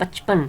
55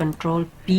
Ctrl+P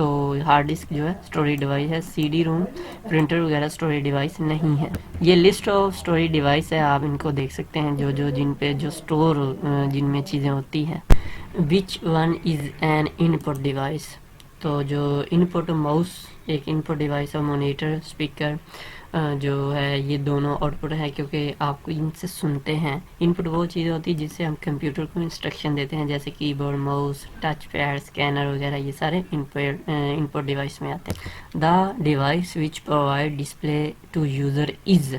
تو hard disk جو ہے اسٹوریج ڈیوائس ہے. سی ڈی روم پرنٹر وغیرہ اسٹوریج ڈیوائس نہیں ہے. یہ لسٹ آف اسٹوریج ڈیوائس ہے, آپ ان کو دیکھ سکتے ہیں جو جن پہ جو اسٹور جن میں چیزیں ہوتی ہیں. Which one is an in put device, تو جو ان پٹ ماؤس ایک ان پٹ ڈیوائس ہے, مانیٹر اسپیکر جو ہے یہ دونوں آؤٹ پٹ ہے کیونکہ آپ کو ان سے سنتے ہیں. ان پٹ وہ چیزیں ہوتی ہے جس سے ہم کمپیوٹر کو انسٹرکشن دیتے ہیں, جیسے keyboard, mouse, touchpad, scanner وغیرہ, یہ سارے ان پٹ ڈیوائس میں آتے ہیں. The device which provide display to user is,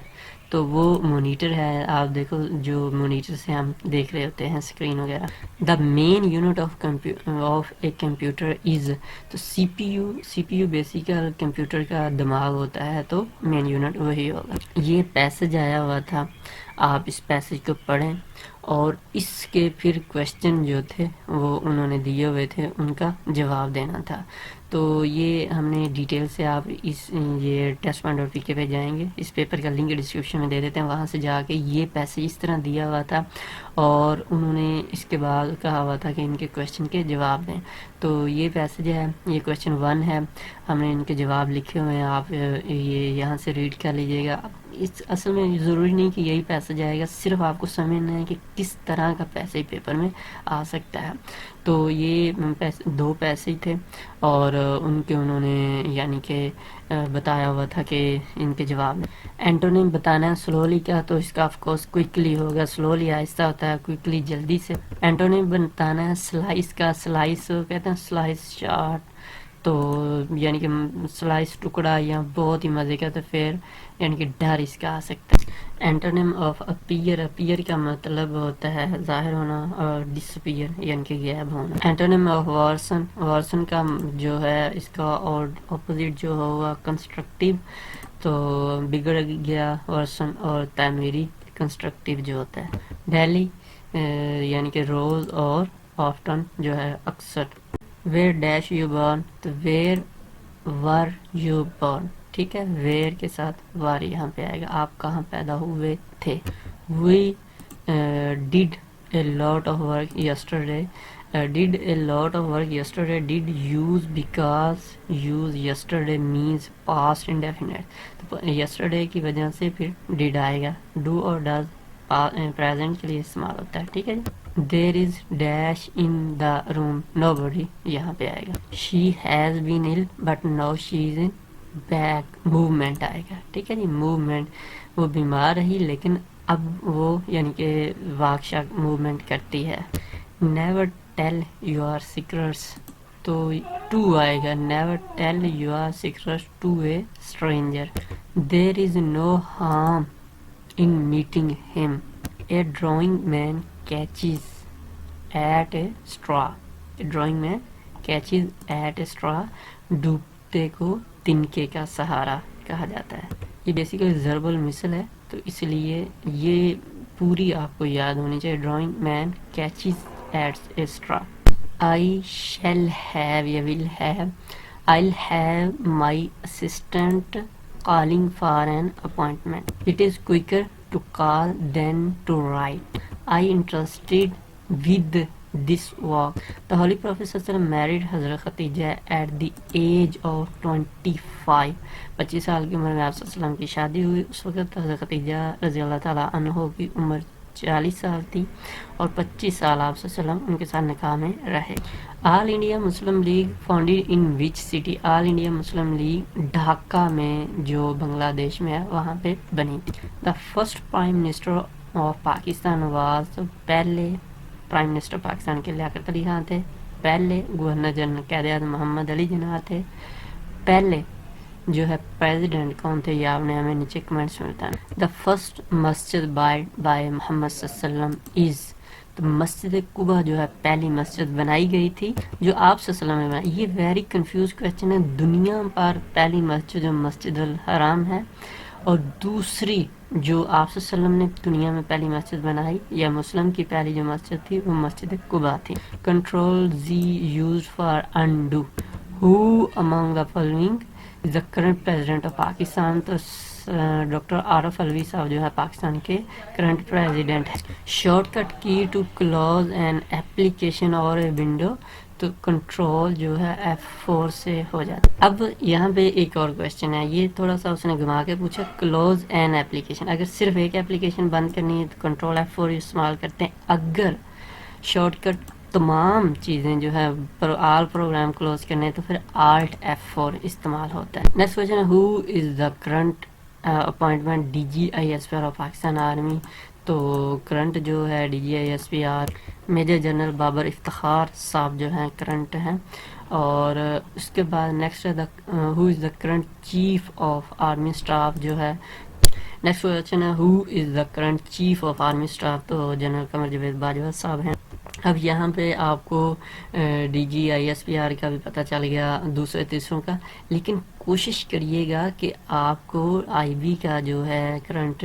تو وہ مانیٹر ہے. آپ دیکھو جو مانیٹر سے ہم دیکھ رہے ہوتے ہیں اسکرین وغیرہ. The main unit of a computer is, تو سی پی یو بیسیکل کمپیوٹر کا دماغ ہوتا ہے, تو مین یونٹ وہی ہوگا. یہ پیسج آیا ہوا تھا, آپ اس پیسج کو پڑھیں اور اس کے پھر کویشچن جو تھے وہ انہوں نے دیے ہوئے تھے, ان کا جواب دینا تھا. تو یہ ہم نے ڈیٹیل سے آپ یہ test1.pk پہ جائیں گے, اس پیپر کا لنک ڈسکرپشن میں دے دیتے ہیں, وہاں سے جا کے یہ پیسج اس طرح دیا ہوا تھا اور انہوں نے اس کے بعد کہا ہوا تھا کہ ان کے کویشچن کے جواب دیں. تو یہ پیسج ہے, یہ کویشچن 1 ہے, ہم نے ان کے جواب لکھے ہوئے ہیں, آپ یہ یہاں سے ریڈ کر لیجئے گا. اس اصل میں ضروری نہیں کہ یہی پیسج آئے گا, صرف آپ کو سمجھنا ہے کہ کس طرح کا پیسج پیپر میں آ سکتا ہے. تو یہ 2 پیسج تھے اور ان کے انہوں نے یعنی کہ بتایا ہوا تھا کہ ان کے جواب میں اینٹونیم بتانا ہے. سلولی کا تو اس کا آف کورس کوئکلی ہوگا, سلولی آہستہ ہوتا ہے, کوئکلی جلدی سے. اینٹونیم بتانا ہے سلائس کا, سلائس کہتے ہیں سلائس شارٹ, تو یعنی کہ سلائس ٹکڑا یا بہت ہی مزے کا, تو پھر یعنی کہ ڈر اس کا آ سکتا ہے. اینٹونیم آف اپیئر, اپیئر کا مطلب ہوتا ہے ظاہر ہونا, اور ڈس اپیئر یعنی کہ غائب ہونا. اینٹونیم آف وارسن, وارسن کا جو ہے اس کا اور اپوزٹ جو ہوگا کنسٹرکٹیو, تو بگڑ گیا ورسن, اور تعمیری کنسٹرکٹیو جو ہوتا ہے. ڈیلی یعنی کہ روز, اور آفٹن جو ہے اکثر. ویئر ڈیش یو بورن, تو ویئر ور یو بورن, ٹھیک ہے, ویئر کے ساتھ وار یہاں پہ آئے گا, آپ کہاں پیدا ہوئے تھے. We did a lot of work yesterday, did a lot of work yesterday. Did use because use yesterday means past indefinite, تو yesterday کی وجہ سے پھر did آئے گا. do اور does present کے لیے استعمال ہوتا ہے, ٹھیک ہے جی. there is dash in the room, nobody یہاں پہ آئے گا. she has been ill but now she is in back, movement آئے گا, ٹھیک ہے جی. movement, وہ بیمار رہی لیکن اب وہ یعنی کہ واک شاک موومنٹ کرتی ہے. never tell your secrets, تو to آئے گا. never tell your secrets to a stranger. there is no harm in meeting him. a drawing man catches at a straw, a drawing man catches at a straw, ڈوبتے کو تنکے کا سہارا کہا جاتا ہے. یہ basically ضرب المثل ہے, تو اس لیے یہ پوری آپ کو یاد ہونی چاہیے. Drowning man catches at a straw. I shall have یا will have, I'll have my assistant calling for an appointment. It is quicker to call than to write. I interested with this work. The Holy Prophet صلی اللہ علیہ وسلم married حضرت Khadija at the age of 25. 25 سال کی عمر میں آپ صلی اللہ علیہ وسلم کی شادی ہوئی. اس وقت حضرت خدیجہ رضی اللہ تعالیٰ عنہ کی عمر 40 سال تھی اور 25 سال آپ صلی اللہ علیہ وسلم ان کے ساتھ نکاح میں رہے. آل India Muslim league founded in which city. All India Muslim league Dhaka میں جو بنگلہ دیش میں ہے وہاں پہ بنی تھی. The first prime minister of Pakistan was, پہلے پرائم منسٹر پاکستان کے لیاقت علی خان تھے. پہلے گورنر جنرل قائد اعظم محمد علی جناح تھے. پہلے جو ہے پریزیڈنٹ کون تھے یہ آپ نے ہمیں نیچے کمنٹس میں بتانا. دا فرسٹ مسجد بائی محمد صلی اللہ علیہ وسلم از, تو مسجد قباء جو ہے پہلی مسجد بنائی گئی تھی جو آپ صلی اللہ علیہ وسلم نے بنائی. یہ ویری کنفیوز کویشچن ہے. دنیا پر پہلی مسجد جو مسجد الحرام ہے, اور دوسری جو آپ صلی اللہ علیہ وسلم نے دنیا میں پہلی مسجد بنائی یا مسلم کی پہلی جو مسجد تھی وہ مسجد قباء تھی. Control Z used for undo. Who among the following the current president of Pakistan, تو ڈاکٹر عارف علوی صاحب جو ہے پاکستان کے کرنٹ پریزیڈنٹ ہے. Shortcut key to close an application اور اے ونڈو, تو کنٹرول جو ہے F4 سے ہو جاتا ہے. اب یہاں پہ ایک اور کویشچن ہے, یہ تھوڑا سا اس نے گھما کے پوچھا, کلوز این ایپلیکیشن, اگر صرف ایک ایپلیکیشن بند کرنی ہے تو کنٹرول F4 استعمال کرتے ہیں, اگر شارٹ کٹ تمام چیزیں جو ہے آل پروگرام کلوز کرنے تو پھر Alt F4 استعمال ہوتا ہے. نیکسٹ کویشچن ہے, who is the current appointment DGISPR of Pakistan army. تو کرنٹ جو ہے DGISPR major general Babar Iftikhar sahib جو ہیں کرنٹ ہیں. اور اس کے بعد نیکسٹ ہے who is the current chief of army staff جو ہے. نیکسٹ کویشچن ہے, who is the current chief of army staff, تو جنرل قمر جاوید باجوہ صاحب ہیں. اب یہاں پہ آپ کو DGISPR کا بھی پتہ چل گیا, دوسرے تیسروں کا, لیکن کوشش کریے گا کہ آپ کو IB کا جو ہے کرنٹ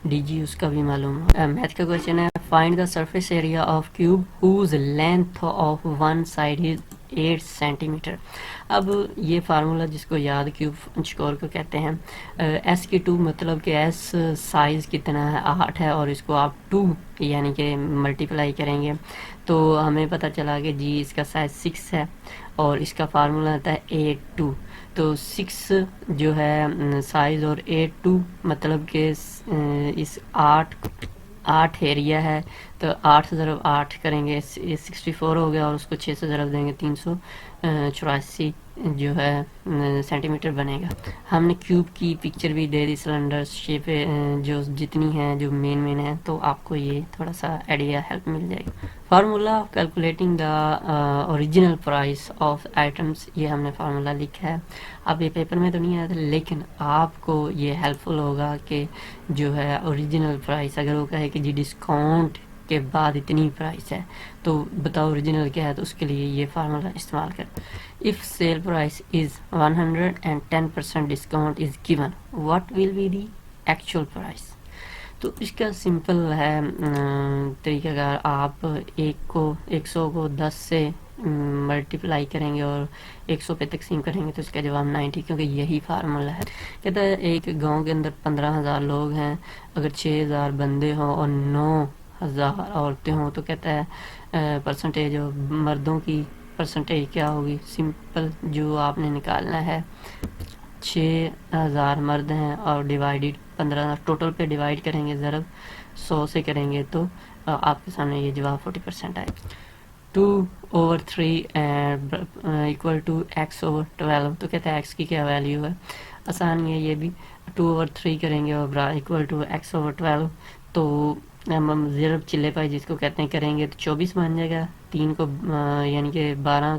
DG اس کا بھی معلوم ہو. میتھ کا کویشچن ہے, find the surface area of cube whose length of one side is 8 centimetre. اب یہ فارمولا جس کو یاد کیوب چکور کو کہتے ہیں, S کی 2 مطلب کہ S سائز کتنا ہے 8 ہے, اور اس کو آپ 2 یعنی کہ ملٹیپلائی کریں گے تو ہمیں پتہ چلا کہ جی اس کا سائز 6 ہے, اور اس کا فارمولا آتا ہے 8 2. تو 6 جو ہے سائز اور 8 2 مطلب کہ اس 8 ایریا ہے, تو 8 ضرب 8 کریں گے 64 ہو گیا, اور اس کو 6 سے ضرب دیں گے 384 جو ہے سینٹی میٹر بنے گا. ہم نے کیوب کی پکچر بھی دے دی, سلنڈر شیپ جو جتنی ہیں جو مین ہیں, تو آپ کو یہ تھوڑا سا آئیڈیا ہیلپ مل جائے گی. Formula of calculating the original price of items, یہ ہم نے فارمولا لکھا ہے. اب یہ پیپر میں تو نہیں آیا تھا, لیکن آپ کو یہ ہیلپ فل ہوگا کہ جو ہے اوریجنل پرائس, اگر وہ کہے کہ جی ڈسکاؤنٹ کے بعد اتنی پرائس ہے تو بتاؤ اوریجنل کیا ہے, تو اس کے لیے یہ فارمولا استعمال کریں. If sale price is 100 and 10% discount is given, what will be the actual price? تو اس کا سمپل ہے طریقہ کار, آپ 100 کو 10 سے ملٹیپلائی کریں گے اور 100 پہ تقسیم کریں گے تو اس کا جواب 90, کیونکہ یہی فارمولا ہے. کہتا ہے ایک گاؤں کے اندر 15,000 لوگ ہیں, اگر 6,000 بندے ہوں اور 9,000 عورتیں ہوں, تو کہتا ہے پرسنٹیج مردوں کی پرسنٹیج کیا ہوگی. سمپل جو آپ نے نکالنا ہے, 6,000 مرد ہیں اور ڈیوائڈیڈ 15,000 ٹوٹل پہ ڈیوائڈ کریں گے, ضرب 100 سے کریں گے تو آپ کے سامنے یہ جواب 40% آئے. 2/3 equal to x/12, تو کہتا ہے x کی کیا ویلیو ہے. آسان ہے یہ بھی, 2/3 کریں گے اور equal to x/12, تو ہم ضرب چلے پائے جس کو کہتے ہیں کریں گے تو 24 بن جائے گا. 3 کو یعنی کہ 12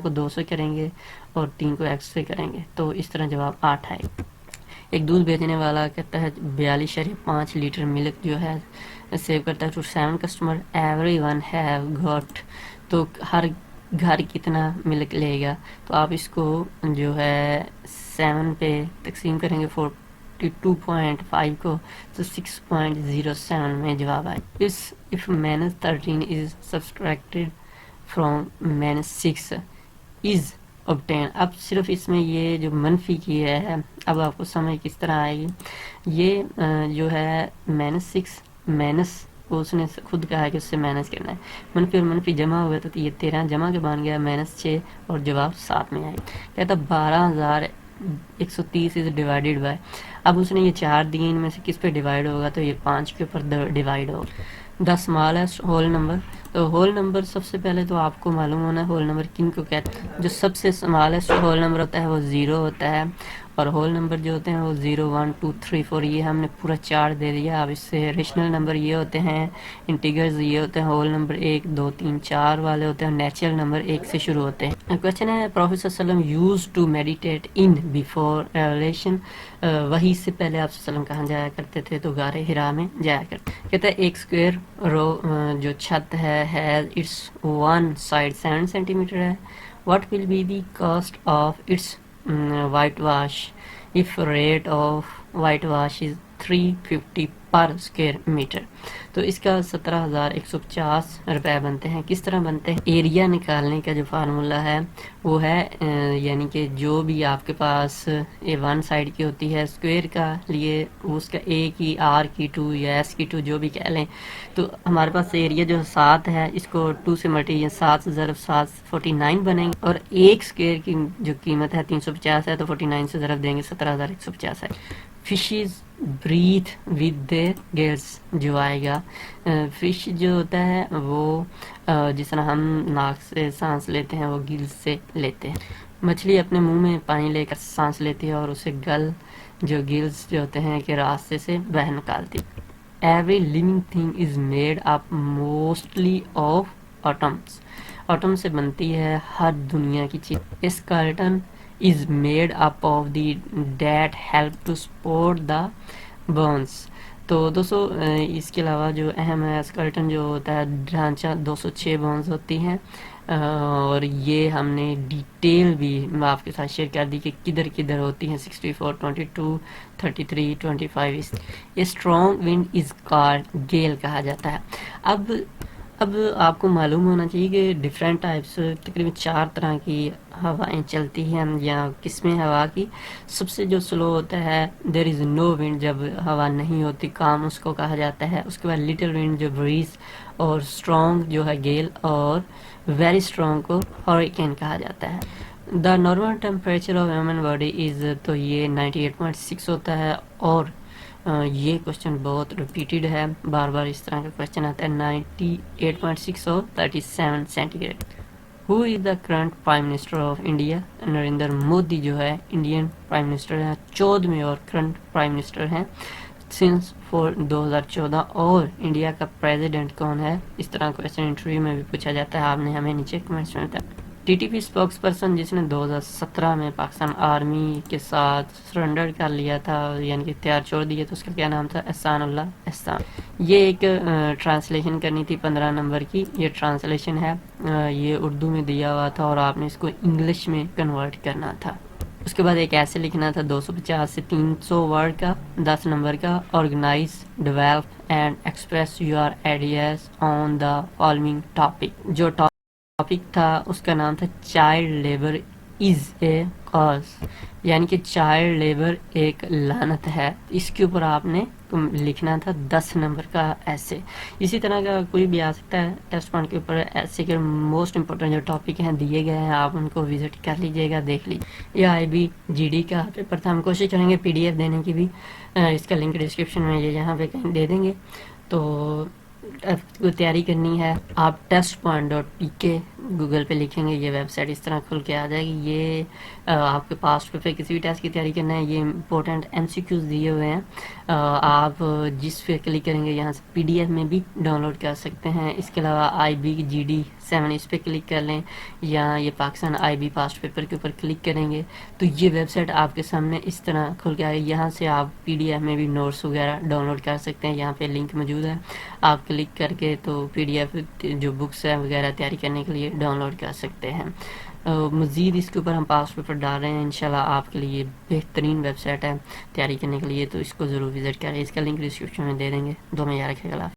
کو 2 سے کریں گے اور 3 کو x سے کریں گے, تو اس طرح جواب 8 آئے. ایک دودھ بیچنے والا کہتا ہے 42.5 لیٹر ملک جو ہے سیو کرتا ہے to 7 customer, everyone have got, تو ہر گھر کتنا ملک لے گا. تو آپ اس کو جو ہے 7 پہ تقسیم کریں گے 42.5 کو, تو 6.07 میں جواب آئے. if minus 13 is subtracted from minus 6 is obtained. اب صرف اس میں یہ جو منفی کی ہے, اب آپ کو سمجھ کس طرح آئے گی. یہ جو ہے -6 مائنس, اس نے خود کہا ہے کہ اس سے مائنس کرنا ہے, منفی اور منفی جمع ہوئے تو یہ 13 جمع کے بن گیا -6 اور جواب 7 میں آئے. کہتا 12,130 از ڈیوائڈیڈ بائی, اب اس نے یہ 4 دی, ان میں سے کس پہ ڈیوائڈ ہوگا, تو یہ 5 کے اوپر ڈیوائڈ ہوگا. دا اسمالسٹ ہول نمبر, تو ہول نمبر سب سے پہلے تو آپ کو معلوم ہونا ہے ہول نمبر کن کو کہتے ہیں. جو سب سے اسمالسٹ ہول نمبر ہوتا ہے وہ 0 ہوتا ہے, اور ہول نمبر جو ہوتے ہیں وہ 0 1 2 3 4, یہ ہم نے پورا 4 دے دیا. اب اس سے ریشنل نمبر یہ ہوتے ہیں, انٹیگرز یہ ہوتے ہیں, ہول نمبر 1 2 3 4 والے ہوتے ہیں, نیچرل نمبر 1 سے شروع ہوتے ہیں. کویشچن ہے پروفیٹ صلی اللہ علیہ وسلم use to meditate in before revelation, وہی سے پہلے آپ صلی اللہ علیہ وسلم کہاں جایا کرتے تھے, تو غار حرا میں جایا کرتے. کہتا ہے ایک اسکوائر رو جو چھت ہے has its one side 7 centimetre ہے, what will be the cost of its white wash if rate of white wash is 350 پر اسکوائر میٹر. تو اس کا 17,150 روپے بنتے ہیں. کس طرح بنتے ہیں؟ ایریا نکالنے کا جو فارمولا ہے وہ ہے یعنی کہ جو بھی آپ کے پاس ون سائڈ کی ہوتی ہے اسکوائر کا لیے اس کا اے کی آر کی 2 یا ایس کی 2 جو بھی کہہ لیں. تو ہمارے پاس ایریا جو 7 ہے اس کو 2 سے ملٹی 7 ضرب 7 49 بنیں گے اور ایک اسکوائر کی جو قیمت ہے 350 ہے تو 49 سے ضرب دیں گے 17,150 ہے. Fishes breathe with their gills جو آئے گا. فش جو ہوتا ہے وہ جس طرح ہم ناک سے سانس لیتے ہیں وہ گلز سے لیتے ہیں. مچھلی اپنے منہ میں پانی لے کر سانس لیتی ہے اور اسے جو گلز جو ہوتے ہیں کہ راستے سے باہر نکالتی. Every living thing is made up mostly of atoms. Atom سے بنتی ہے ہر دنیا کی چیز. Skeleton is made up of the that help to support the bones. تو دوستو اس کے علاوہ جو اہم ہے اسکلٹن جو ہوتا ہے ڈھانچہ 206 بونز ہوتی ہیں اور یہ ہم نے ڈیٹیل بھی آپ کے ساتھ شیئر کر دی کہ کدھر کدھر ہوتی ہیں 64 22 33 25. یہ اسٹرانگ ونڈ از کالڈ گیل کہا جاتا ہے. اب آپ کو معلوم ہونا چاہیے کہ ڈفرینٹ ٹائپس تقریباً 4 طرح کی ہوائیں چلتی ہیں یا قسمیں ہوا کی. سب سے جو سلو ہوتا ہے دیر از نو ونڈ، جب ہوا نہیں ہوتی کام اس کو کہا جاتا ہے. اس کے بعد لٹل ونڈ جو بریز، اور اسٹرانگ جو ہے گیل، اور ویری اسٹرانگ کو ہریکین کہا جاتا ہے. The normal temperature of human body is, تو یہ 98.6 ہوتا ہے. اور یہ کوشچن بہت ریپیٹڈ ہے، بار بار اس طرح کا کوشچن آتا ہے. 98.6 اور 37 centigrade. Who is the current prime minister of India? Narendra Modi جو ہے انڈین پرائم منسٹر ہیں، 14ویں اور کرنٹ پرائم منسٹر ہیں سنس 2014. اور انڈیا کا پریزیڈنٹ کون ہے؟ اس طرح کوشچن انٹرویو میں بھی پوچھا جاتا ہے. آپ نے ہمیں نیچے کمنٹس میں بتایا. T T P spokes person جس نے 2017 میں پاکستان آرمی کے ساتھ سرنڈر کر لیا تھا یعنی کہ اختیار چھوڑ دیا، تو اس کا کیا نام تھا؟ احسان اللہ احسان. یہ ایک ٹرانسلیشن کرنی تھی 15 نمبر کی. یہ ٹرانسلیشن ہے، یہ اردو میں دیا ہوا تھا اور آپ نے اس کو انگلش میں کنورٹ کرنا تھا. اس کے بعد ایک ایسے لکھنا تھا 250 سے 300 ورڈ کا 10 نمبر کا. Organise, develop and express your ideas on the following topic. جو ٹاپک تھا اس کا نام تھا child labour is a cause, یعنی کہ چائلڈ لیبر ایک لعنت ہے. اس کے اوپر آپ نے لکھنا تھا 10 نمبر کا ایسے. اسی طرح کا کوئی بھی آ سکتا ہے ٹیسٹ پوائنٹ کے اوپر. ایسے کے موسٹ امپورٹنٹ جو ٹاپک ہیں دیے گئے ہیں آپ ان کو وزٹ کر لیجئے گا، دیکھ لیجیے. یہ IBGD کا پیپر تھا. ہم کوشش کریں گے PDF دینے کی بھی. اس کا لنک ڈسکرپشن میں یہ یہاں پہ کہیں دے دیں گے. تو کو تیاری کرنی ہے آپ testpoint.tk گوگل پہ لکھیں گے، یہ ویب سائٹ اس طرح کھل کے آ جائے گی. یہ آپ کے پاسٹ پہ کسی بھی ٹیسٹ کی تیاری کرنا ہے. یہ امپورٹنٹ MCQs دیے ہوئے ہیں. آپ جس پہ کلک کریں گے یہاں سے PDF میں بھی ڈاؤن لوڈ کر سکتے ہیں. اس کے علاوہ IBGD 7 اس پہ کلک کر لیں یا یہ پاکستان IB پاسٹ پیپر کے اوپر کلک کریں گے تو یہ ویب سائٹ آپ کے سامنے اس طرح کھل کے آئے گی. یہاں سے آپ PDF میں بھی نوٹس وغیرہ ڈاؤن لوڈ کر سکتے ہیں. یہاں پہ لنک موجود ہے، آپ کلک کر کے تو PDF جو بکس ہیں وغیرہ تیاری کرنے کے لیے ڈاؤن لوڈ کر سکتے ہیں. مزید اس کے اوپر ہم پاسٹ پیپر ڈال رہے ہیں انشاءاللہ. آپ کے لیے بہترین ویب سائٹ ہے تیاری کرنے کے لیے، تو اس کو ضرور وزٹ کریں. اس کا لنک ڈسکرپشن میں دے دیں گے. دو میں یاد رکھیے گا.